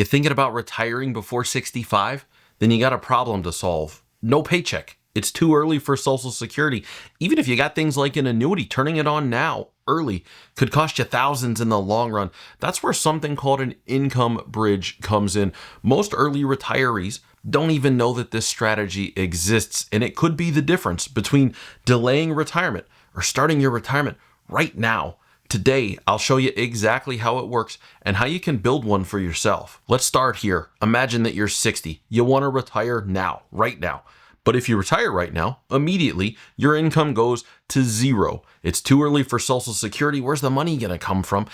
You thinking about retiring before 65? Then you got a problem to solve. No paycheck. It's too early for Social Security. Even if you got things like an annuity, turning it on now, early, could cost you thousands in the long run. That's where something called an income bridge comes in. Most early retirees don't even know that this strategy exists, and it could be the difference between delaying retirement or starting your retirement right now. Today, I'll show you exactly how it works and how you can build one for yourself. Let's start here. Imagine that you're 60. You want to retire now, right now. But if you retire right now, immediately, your income goes to zero. It's too early for Social Security. Where's the money going to come from?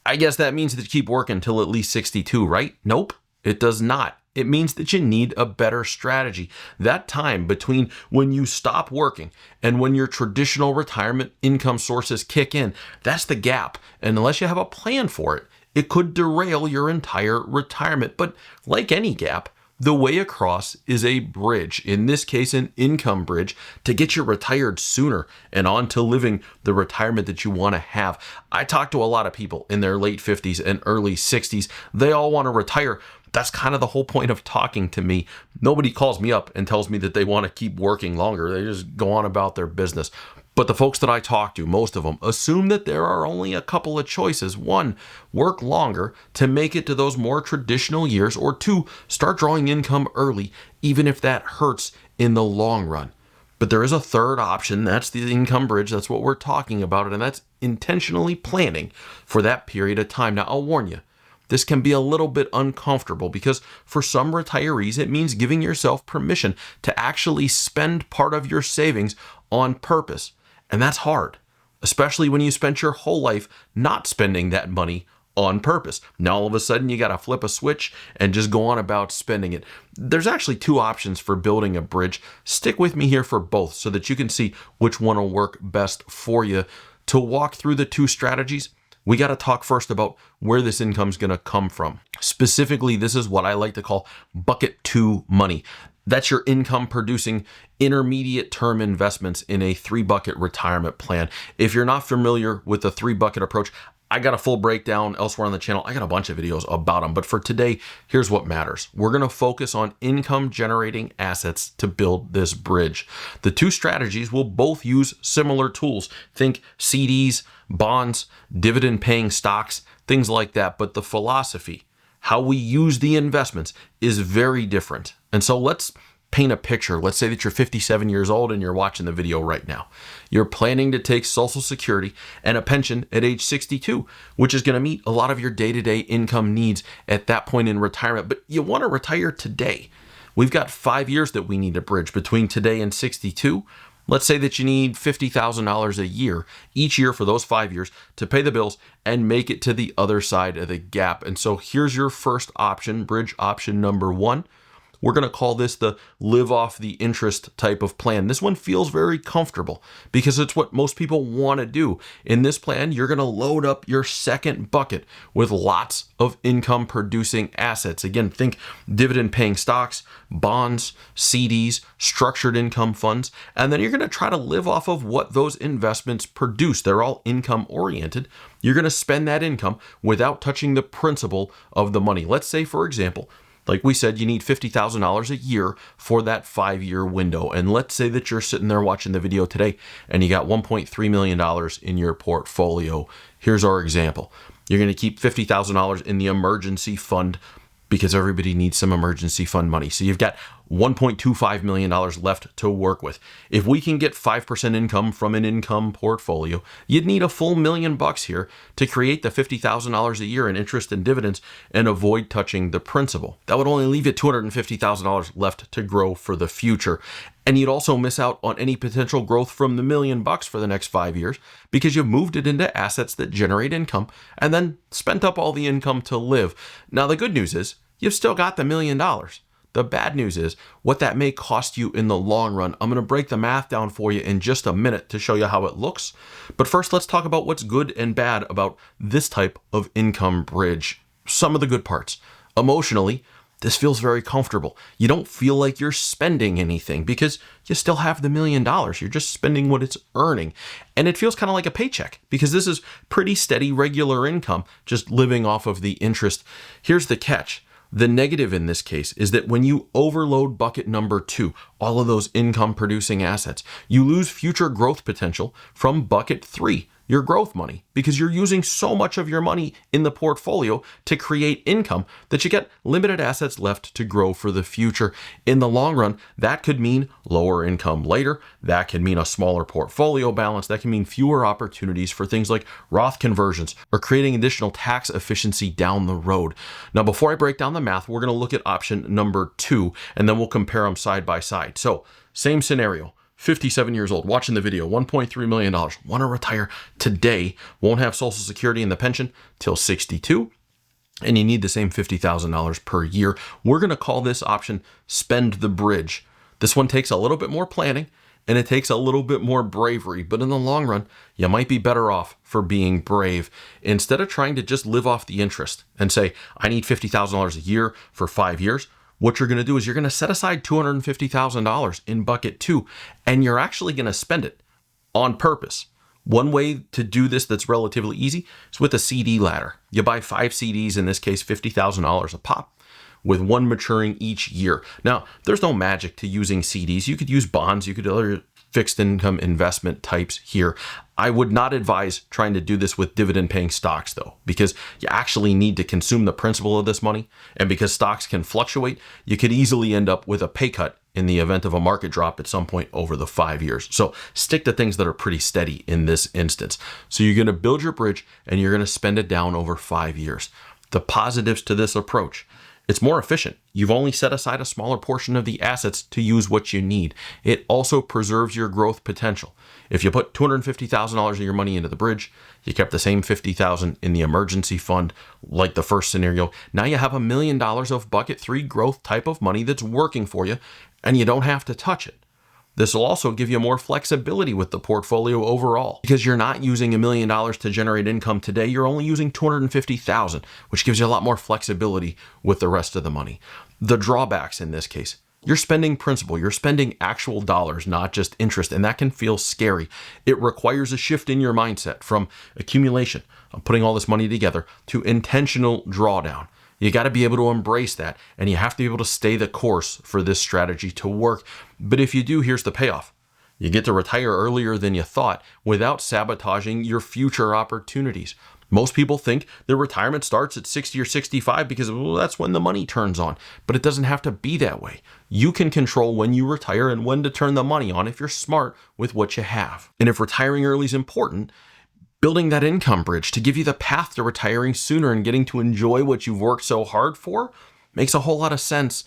I guess that means that you keep working till at least 62, right? Nope, it does not. It means that you need a better strategy. That time between when you stop working and when your traditional retirement income sources kick in, that's the gap. And unless you have a plan for it, it could derail your entire retirement. But like any gap, the way across is a bridge, in this case, an income bridge, to get you retired sooner and on to living the retirement that you want to have. I talk to a lot of people in their late 50s and early 60s. They all want to retire. That's kind of the whole point of talking to me. Nobody calls me up and tells me that they want to keep working longer. They just go on about their business. But the folks that I talk to, most of them, assume that there are only a couple of choices. One, work longer to make it to those more traditional years, or two, start drawing income early, even if that hurts in the long run. But there is a third option. That's the income bridge. That's what we're talking about. And that's intentionally planning for that period of time. Now, I'll warn you, this can be a little bit uncomfortable because for some retirees, it means giving yourself permission to actually spend part of your savings on purpose. And that's hard, especially when you spent your whole life not spending that money on purpose. Now, all of a sudden, you got to flip a switch and just go on about spending it. There's actually two options for building a bridge. Stick with me here for both so that you can see which one will work best for you. To walk through the two strategies, we got to talk first about where this income is going to come from. Specifically, this is what I like to call bucket 2 money. That's your income producing intermediate term investments in a 3-bucket retirement plan. If you're not familiar with the 3-bucket approach, I got a full breakdown elsewhere on the channel. I got a bunch of videos about them, but for today, here's what matters. We're going to focus on income generating assets to build this bridge. The two strategies will both use similar tools. Think CDs, bonds, dividend paying stocks, things like that. But the philosophy, how we use the investments, is very different. And so let's paint a picture. Let's say that you're 57 years old and you're watching the video right now. You're planning to take Social Security and a pension at age 62, which is going to meet a lot of your day-to-day income needs at that point in retirement. But you want to retire today. We've got 5 years that we need to bridge between today and 62. Let's say that you need $50,000 a year, each year for those 5 years, to pay the bills and make it to the other side of the gap. And so here's your first option, bridge option number 1. We're going to call this the live off the interest type of plan. This one feels very comfortable because it's what most people want to do. In this plan, you're going to load up your second bucket with lots of income producing assets. Again, think dividend paying stocks, bonds, CDs, structured income funds, and then you're going to try to live off of what those investments produce. They're all income oriented. You're going to spend that income without touching the principal of the money. Let's say, for example, like we said, you need $50,000 a year for that 5-year window. And let's say that you're sitting there watching the video today and you got $1.3 million in your portfolio. Here's our example. You're going to keep $50,000 in the emergency fund because everybody needs some emergency fund money. So you've got $1.25 million left to work with. If we can get 5% income from an income portfolio, you'd need a full $1 million here to create the $50,000 a year in interest and dividends and avoid touching the principal. That would only leave you $250,000 left to grow for the future. And you'd also miss out on any potential growth from the $1 million for the next 5 years because you've moved it into assets that generate income and then spent up all the income to live. Now, the good news is you've still got the $1 million. The bad news is what that may cost you in the long run. I'm going to break the math down for you in just a minute to show you how it looks. But first, let's talk about what's good and bad about this type of income bridge. Some of the good parts. Emotionally, this feels very comfortable. You don't feel like you're spending anything because you still have the $1 million. You're just spending what it's earning. And it feels kind of like a paycheck because this is pretty steady, regular income, just living off of the interest. Here's the catch. The negative in this case is that when you overload bucket number 2, all of those income producing assets, you lose future growth potential from bucket 3, your growth money, because you're using so much of your money in the portfolio to create income that you get limited assets left to grow for the future. In the long run, that could mean lower income later. That can mean a smaller portfolio balance. That can mean fewer opportunities for things like Roth conversions or creating additional tax efficiency down the road. Now, before I break down the math, we're going to look at option number 2, and then we'll compare them side by side. So, same scenario. 57 years old, watching the video, $1.3 million, want to retire today, won't have Social Security and the pension till 62, and you need the same $50,000 per year. We're going to call this option Spend the Bridge. This one takes a little bit more planning, and it takes a little bit more bravery, but in the long run, you might be better off for being brave. Instead of trying to just live off the interest and say, I need $50,000 a year for 5 years, what you're going to do is you're going to set aside $250,000 in bucket 2, and you're actually going to spend it on purpose. One way to do this that's relatively easy is with a CD ladder. You buy 5 CDs, in this case, $50,000 a pop, with one maturing each year. Now, there's no magic to using CDs. You could use bonds, you could other fixed income investment types here. I would not advise trying to do this with dividend paying stocks though, because you actually need to consume the principal of this money. And because stocks can fluctuate, you could easily end up with a pay cut in the event of a market drop at some point over the 5 years. So stick to things that are pretty steady in this instance. So you're going to build your bridge and you're going to spend it down over 5 years. The positives to this approach: it's more efficient. You've only set aside a smaller portion of the assets to use what you need. It also preserves your growth potential. If you put $250,000 of your money into the bridge, you kept the same $50,000 in the emergency fund, like the first scenario. Now you have $1 million of bucket 3 growth type of money that's working for you, and you don't have to touch it. This will also give you more flexibility with the portfolio overall, because you're not using $1 million to generate income today. You're only using $250,000, which gives you a lot more flexibility with the rest of the money. The drawbacks in this case: you're spending principal, you're spending actual dollars, not just interest, and that can feel scary. It requires a shift in your mindset from accumulation, of putting all this money together, to intentional drawdown. You got to be able to embrace that, and you have to be able to stay the course for this strategy to work. But if you do, here's the payoff. You get to retire earlier than you thought without sabotaging your future opportunities. Most people think their retirement starts at 60 or 65 because, well, that's when the money turns on. But it doesn't have to be that way. You can control when you retire and when to turn the money on if you're smart with what you have. And if retiring early is important, building that income bridge to give you the path to retiring sooner and getting to enjoy what you've worked so hard for makes a whole lot of sense.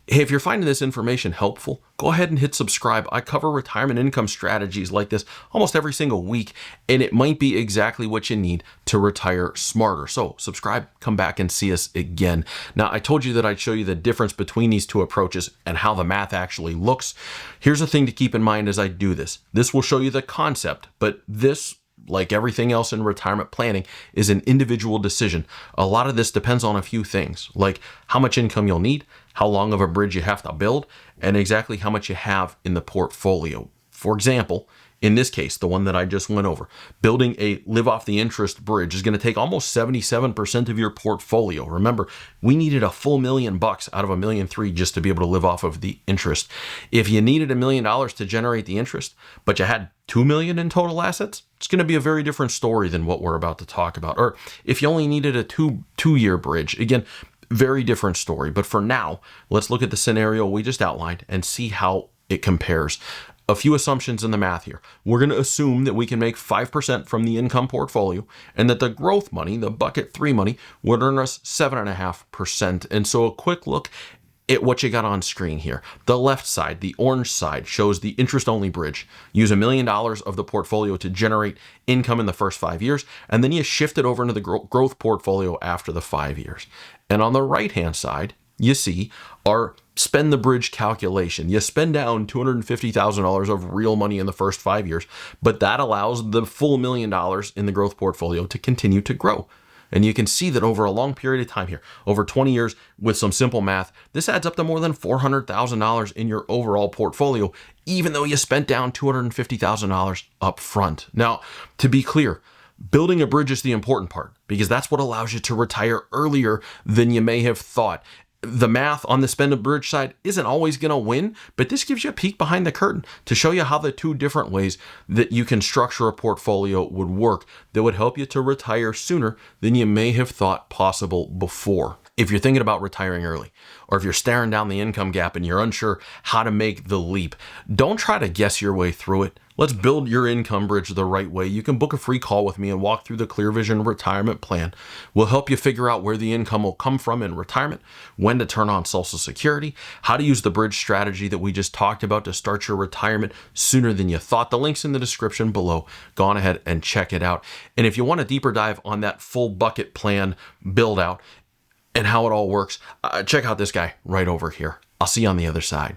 If you're finding this information helpful, go ahead and hit subscribe. I cover retirement income strategies like this almost every single week, and it might be exactly what you need to retire smarter. So subscribe, come back and see us again. Now, I told you that I'd show you the difference between these two approaches and how the math actually looks. Here's a thing to keep in mind as I do this. This will show you the concept, but this, like everything else in retirement planning, is an individual decision. A lot of this depends on a few things, like how much income you'll need, how long of a bridge you have to build, and exactly how much you have in the portfolio. For example, in this case, the one that I just went over, building a live off the interest bridge is going to take almost 77% of your portfolio. Remember, we needed a full $1 million out of $1.3 million just to be able to live off of the interest. If you needed $1 million to generate the interest, but you had $2 million in total assets, it's going to be a very different story than what we're about to talk about. Or if you only needed a two-year bridge, again, very different story. But for now, let's look at the scenario we just outlined and see how it compares. A few assumptions in the math here. We're going to assume that we can make 5% from the income portfolio and that the growth money, the bucket 3 money, would earn us 7.5%. And so a quick look at what you got on screen here. The left side, the orange side, shows the interest-only bridge. Use $1 million of the portfolio to generate income in the first 5 years, and then you shift it over into the growth portfolio after the 5 years. And on the right-hand side, you see our spend the bridge calculation. You spend down $250,000 of real money in the first 5 years, but that allows the full $1 million in the growth portfolio to continue to grow. And you can see that over a long period of time here, over 20 years, with some simple math, this adds up to more than $400,000 in your overall portfolio, even though you spent down $250,000 up front. Now, to be clear, building a bridge is the important part, because that's what allows you to retire earlier than you may have thought. The math on the spend and bridge side isn't always going to win, but this gives you a peek behind the curtain to show you how the two different ways that you can structure a portfolio would work that would help you to retire sooner than you may have thought possible before. If you're thinking about retiring early, or if you're staring down the income gap and you're unsure how to make the leap, don't try to guess your way through it. Let's build your income bridge the right way. You can book a free call with me and walk through the Clear Vision retirement plan. We'll help you figure out where the income will come from in retirement, when to turn on Social Security, how to use the bridge strategy that we just talked about to start your retirement sooner than you thought. The link's in the description below. Go on ahead and check it out. And if you want a deeper dive on that full bucket plan build out and how it all works, check out this guy right over here. I'll see you on the other side.